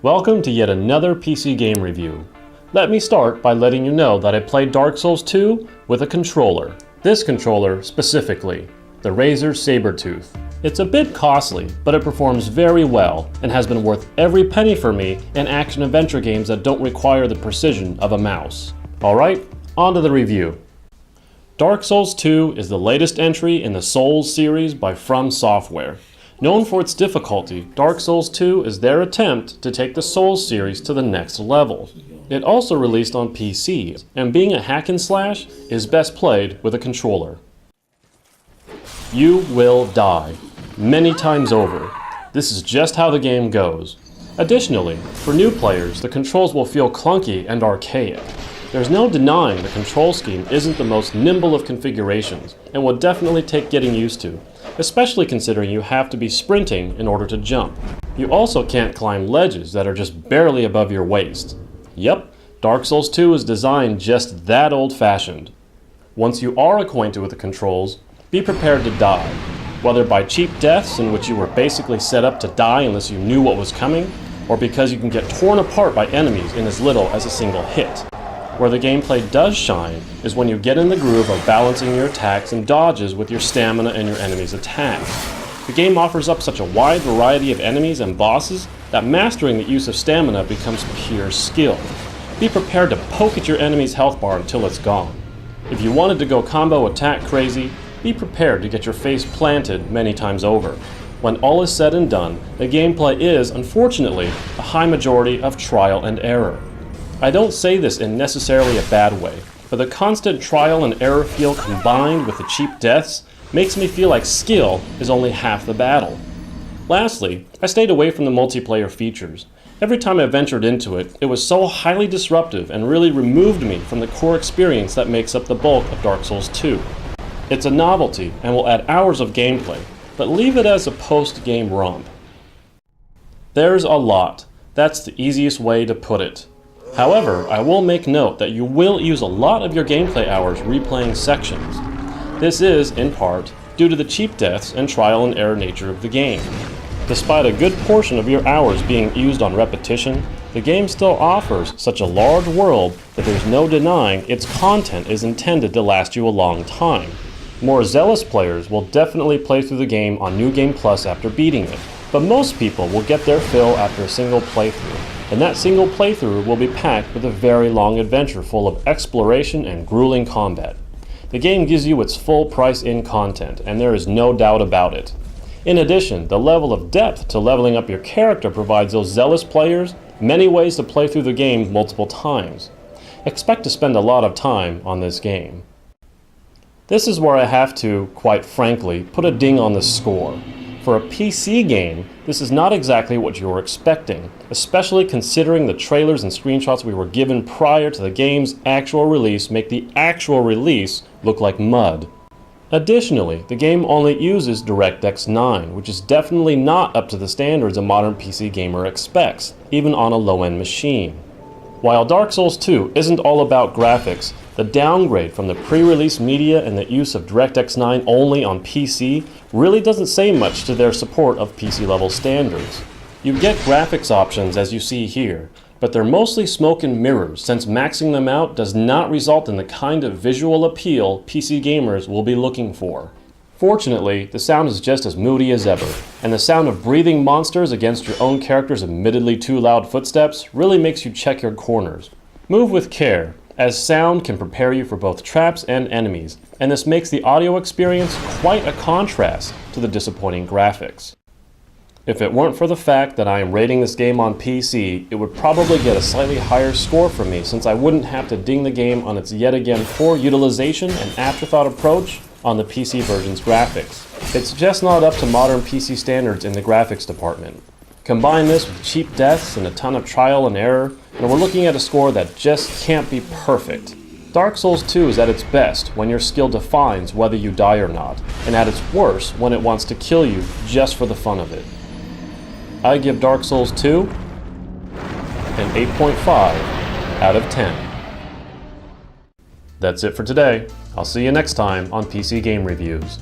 Welcome to yet another PC game review. Let me start by letting you know that I played Dark Souls 2 with a controller. This controller specifically, the Razer Sabertooth. It's a bit costly, but it performs very well and has been worth every penny for me in action-adventure games that don't require the precision of a mouse. Alright, on to the review. Dark Souls 2 is the latest entry in the Souls series by From Software. Known for its difficulty, Dark Souls 2 is their attempt to take the Souls series to the next level. It also released on PC, and being a hack and slash is best played with a controller. You will die, many times over. This is just how the game goes. Additionally, for new players, the controls will feel clunky and archaic. There's no denying the control scheme isn't the most nimble of configurations, and will definitely take getting used to, especially considering you have to be sprinting in order to jump. You also can't climb ledges that are just barely above your waist. Yep, Dark Souls 2 is designed just that old-fashioned. Once you are acquainted with the controls, be prepared to die, whether by cheap deaths in which you were basically set up to die unless you knew what was coming, or because you can get torn apart by enemies in as little as a single hit. Where the gameplay does shine is when you get in the groove of balancing your attacks and dodges with your stamina and your enemy's attacks. The game offers up such a wide variety of enemies and bosses that mastering the use of stamina becomes pure skill. Be prepared to poke at your enemy's health bar until it's gone. If you wanted to go combo attack crazy, be prepared to get your face planted many times over. When all is said and done, the gameplay is, unfortunately, a high majority of trial and error. I don't say this in necessarily a bad way, but the constant trial and error feel combined with the cheap deaths makes me feel like skill is only half the battle. Lastly, I stayed away from the multiplayer features. Every time I ventured into it, it was so highly disruptive and really removed me from the core experience that makes up the bulk of Dark Souls 2. It's a novelty and will add hours of gameplay, but leave it as a post-game romp. There's a lot. That's the easiest way to put it. However, I will make note that you will use a lot of your gameplay hours replaying sections. This is, in part, due to the cheap deaths and trial and error nature of the game. Despite a good portion of your hours being used on repetition, the game still offers such a large world that there's no denying its content is intended to last you a long time. More zealous players will definitely play through the game on New Game Plus after beating it, but most people will get their fill after a single playthrough. And that single playthrough will be packed with a very long adventure full of exploration and grueling combat. The game gives you its full price in content, and there is no doubt about it. In addition, the level of depth to leveling up your character provides those zealous players many ways to play through the game multiple times. Expect to spend a lot of time on this game. This is where I have to, quite frankly, put a ding on the score. For a PC game, this is not exactly what you were expecting, especially considering the trailers and screenshots we were given prior to the game's actual release make the actual release look like mud. Additionally, the game only uses DirectX 9, which is definitely not up to the standards a modern PC gamer expects, even on a low-end machine. While Dark Souls 2 isn't all about graphics, the downgrade from the pre-release media and the use of DirectX 9 only on PC really doesn't say much to their support of PC-level standards. You get graphics options as you see here, but they're mostly smoke and mirrors since maxing them out does not result in the kind of visual appeal PC gamers will be looking for. Fortunately, the sound is just as moody as ever, and the sound of breathing monsters against your own character's admittedly too loud footsteps really makes you check your corners. Move with care, as sound can prepare you for both traps and enemies, and this makes the audio experience quite a contrast to the disappointing graphics. If it weren't for the fact that I am rating this game on PC, it would probably get a slightly higher score from me since I wouldn't have to ding the game on its yet again poor utilization and afterthought approach on the PC version's graphics. It's just not up to modern PC standards in the graphics department. Combine this with cheap deaths and a ton of trial and error, and we're looking at a score that just can't be perfect. Dark Souls 2 is at its best when your skill defines whether you die or not, and at its worst when it wants to kill you just for the fun of it. I give Dark Souls 2 an 8.5 out of 10. That's it for today. I'll see you next time on PC Game Reviews.